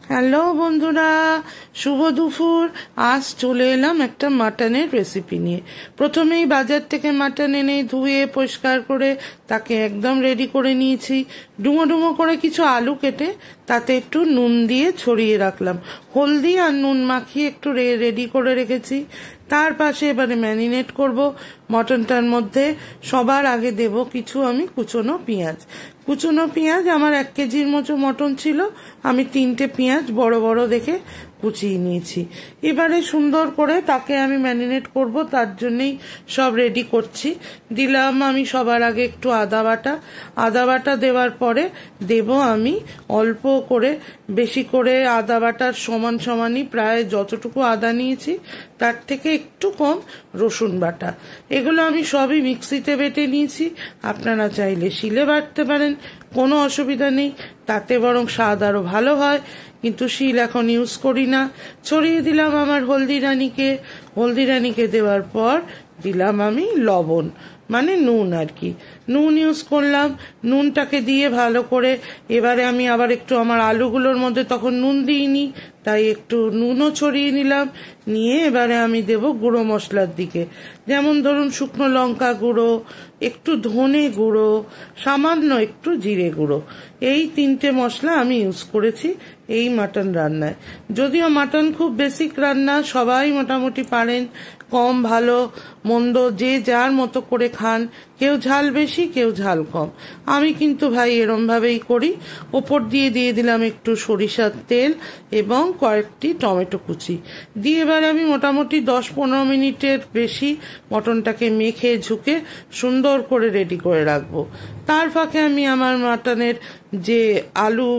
Hello বন্ধুরা, শুভ দুপুর। আজ চলে এলাম একটা মাটনের রেসিপি নিয়ে। প্রথমেই বাজার থেকে মাটন এনে ধুয়ে পরিষ্কার করে তাকে একদম রেডি করে নিয়েছি। ডুমো ডুমো করে কিছু আলু কেটে তাতে একটু নুন দিয়ে ছড়িয়ে রাখলাম, হলদি আর নুন মাখিয়ে একটু রেডি করে রেখেছি। তার পাশে এবারে ম্যারিনেট করব মটনটার মধ্যে। সবার আগে দেব কিছু আমি কুচনো পেঁয়াজ। আমার 1 কেজির মতো মটন ছিল, আমি 3টে পেঁয়াজ বড় বড় দেখে কুচিয়ে নিয়েছি। এবারে সুন্দর করে তাকে আমি ম্যারিনেট করব, তার জন্যই সব রেডি করছি। দিলাম আমি সবার আগে একটু আদা বাটা দেওয়ার পরে দেব আমি অল্প করে, বেশি করে আদা বাটার সমানই প্রায় যতটুকু আদা নিয়েছি তার থেকে একটু কম রসুন বাটা। এগুলো আমি সবই মিক্সিতে বেটে নিয়েছি। আপনারা চাইলে শিলে বাটতে পারেন, কোনো অসুবিধা নেই, তাতে বরং স্বাদ আরো ভালো হয়, কিন্তু শিল এখন ইউজ করি না। ছড়িয়ে দিলাম আমার হলদি রানীকে দেওয়ার পর দিলাম আমি লবণ, মানে নুন আর কি, নুন ইউজ করলাম। নুনটাকে দিয়ে ভালো করে এবারে আমি আবার একটু আমার আলুগুলোর মধ্যে তখন নুন দিইনি, তাই একটু নুনও ছড়িয়ে নিলাম। নিয়ে এবারে আমি দেব গুঁড়ো মশলার দিকে, যেমন ধরুন শুকনো লঙ্কা গুঁড়ো, একটু ধনে গুঁড়ো, সামান্য একটু জিরে গুঁড়ো। এই 3টে মশলা আমি ইউজ করেছি এই মাটন রান্নায়। যদিও মাটন খুব বেসিক রান্না, সবাই মোটামুটি পারেন, কম ভালো মন্দ যে যার মতো করে খান, কেউ ঝাল বেশি কেউ ঝাল কম। আমি কিন্তু ভাই এরম ভাবেই করি। ওপর দিয়ে দিলাম একটু সরিষার তেল এবং কয়েকটি টমেটো কুচি দিয়ে এবার আমি মোটামুটি 10-15 মিনিটের বেশি মটনটাকে মেখে ঝুঁকে সুন্দর করে রেডি করে রাখবো। তার ফাঁকে আমি আমার মাটনের যে আলু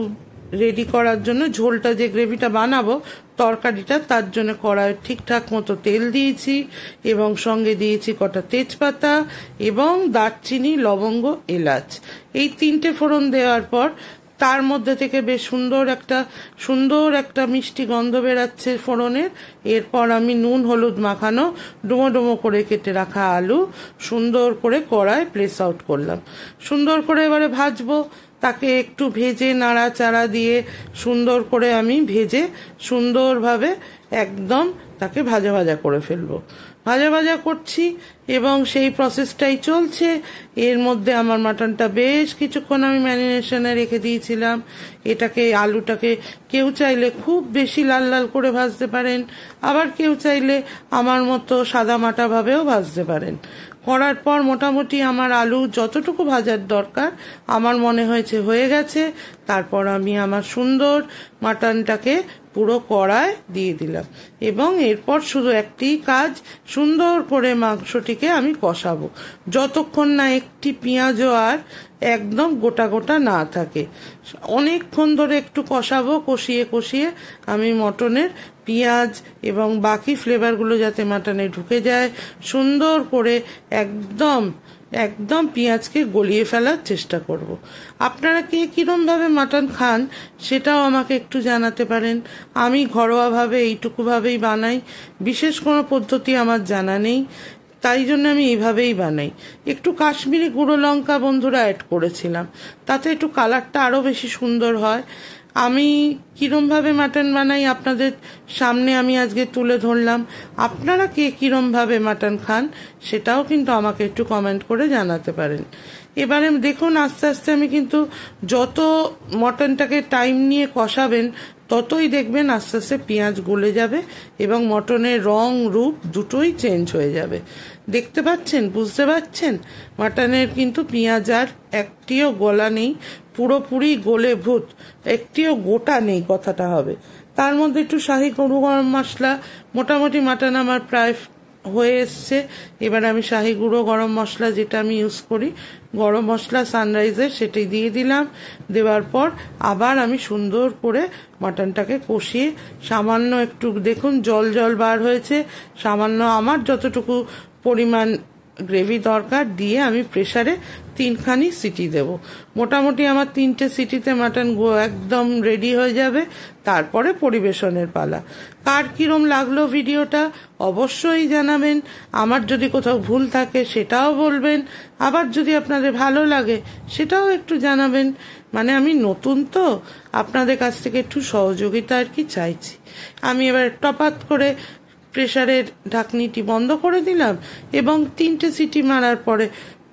রেডি করার জন্য ঝোলটা, যে গ্রেভিটা বানাবো তরকারিটা, তার জন্য কড়াই ঠিকঠাক মতো তেল দিয়েছি এবং সঙ্গে দিয়েছি কটা তেজপাতা এবং দারচিনি, লবঙ্গ, এলাচ। এই 3টে ফোড়ন দেওয়ার পর তার মধ্যে থেকে বেশ সুন্দর একটা মিষ্টি গন্ধ বেরাচ্ছে ফোড়নের। এরপর আমি নুন হলুদ মাখানো ডুমো ডুমো করে কেটে রাখা আলু সুন্দর করে কড়ায় প্লেস আউট করলাম। সুন্দর করে এবারে ভাজবো, তাকে একটু ভেজে নাড়াচাড়া দিয়ে সুন্দর করে আমি ভেজে সুন্দরভাবে একদম তাকে ভাজা ভাজা করে ফেলবো। ভাজা করছি এবং সেই প্রসেসটাই চলছে। এর মধ্যে আমার মাটনটা বেশ কিছুক্ষণ আমি ম্যারিনেশনে রেখে দিয়েছিলাম। আলুটাকে কেউ চাইলে খুব বেশি লাল লাল করে ভাজতে পারেন, আবার কেউ চাইলে আমার মতো সাদা মাটা ভাবেও ভাজতে পারেন। করার পর মোটামুটি আমার আলু যতটুকু ভাজার দরকার আমার মনে হয়েছে হয়ে গেছে। তারপর আমি আমার সুন্দর মাটনটাকে পুরো কড়ায় দিয়ে দিলাম এবং এরপর শুধু একটি কাজ, সুন্দর করে মাংসটিকে আমি কষাবো যতক্ষণ না একটি পেঁয়াজও আর একদম গোটা গোটা না থাকে। অনেকক্ষণ ধরে একটু কষাবো, কষিয়ে আমি মটনের পেঁয়াজ এবং বাকি ফ্লেভারগুলো যাতে মাটনে ঢুকে যায় সুন্দর করে একদম পেঁয়াজকে গলিয়ে ফেলার চেষ্টা করব। আপনারা কে কিরম ভাবে মাটন খান সেটাও আমাকে একটু জানাতে পারেন। আমি ঘরোয়াভাবে এইটুকু ভাবেই বানাই, বিশেষ কোনো পদ্ধতি আমার জানা নেই, তাই জন্য আমি এইভাবেই বানাই। একটু কাশ্মীরি গুঁড়ো লঙ্কা বন্ধুরা অ্যাড করেছিলাম, তাতে একটু কালারটা আরো বেশি সুন্দর হয়। আমি কিরম ভাবে মাটন বানাই আপনাদের সামনে আমি আজকে তুলে ধরলাম। আপনারা কে কিরম ভাবে মাটন খান সেটাও কিন্তু আমাকে একটু কমেন্ট করে জানাতে পারেন। এবারে দেখুন আস্তে আস্তে আমি কিন্তু যত মটনটাকে টাইম নিয়ে কষাবেন ততই দেখবেন আস্তে আস্তে পেঁয়াজ গলে যাবে এবং মটনের রং রূপ দুটোই চেঞ্জ হয়ে যাবে। দেখতে পাচ্ছেন, বুঝতে পারছেন? মাটনের কিন্তু পেঁয়াজ আর একটিও গলা নেই, পুরোপুরি গলে ভূত, একটিও গোটা নেই কথাটা হবে। তার মধ্যে একটু শাহি গুঁড়ো গরম মশলা, মোটামুটি মাটন আমার প্রায় হয়ে এসছে। এবার আমি শাহি গুঁড়ো গরম মশলা, যেটা আমি ইউজ করি গরম মশলা সানরাইজের, সেটাই দিয়ে দিলাম। দেওয়ার পর আবার আমি সুন্দর করে মাটনটাকে কষিয়ে সামান্য একটু দেখুন জল বার হয়েছে, সামান্য আমার যতটুকু পরিমাণ গ্রেভি দরকার, দিয়ে আমি প্রেসারে 3খানি সিটি দেব। মোটামুটি আমার 3টে সিটিতে মাটন একদম রেডি হয়ে যাবে। তারপরে পরিবেশনের পালা। কার কিরম লাগলো ভিডিওটা অবশ্যই জানাবেন। আমার যদি কোথাও ভুল থাকে সেটাও বলবেন, আবার যদি আপনাদের ভালো লাগে সেটাও একটু জানাবেন। মানে আমি নতুন তো, আপনাদের কাছ থেকে একটু সহযোগিতা আর কি চাইছি। আমি এবার টপাত করে প্রেসারের ঢাকনিটি বন্ধ করে দিলাম এবং 3টে সিটি মারার পরে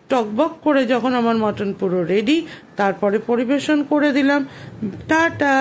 টকবক করে যখন আমার মটন পুরো রেডি, তারপরে পরিবেশন করে দিলাম। টাটা।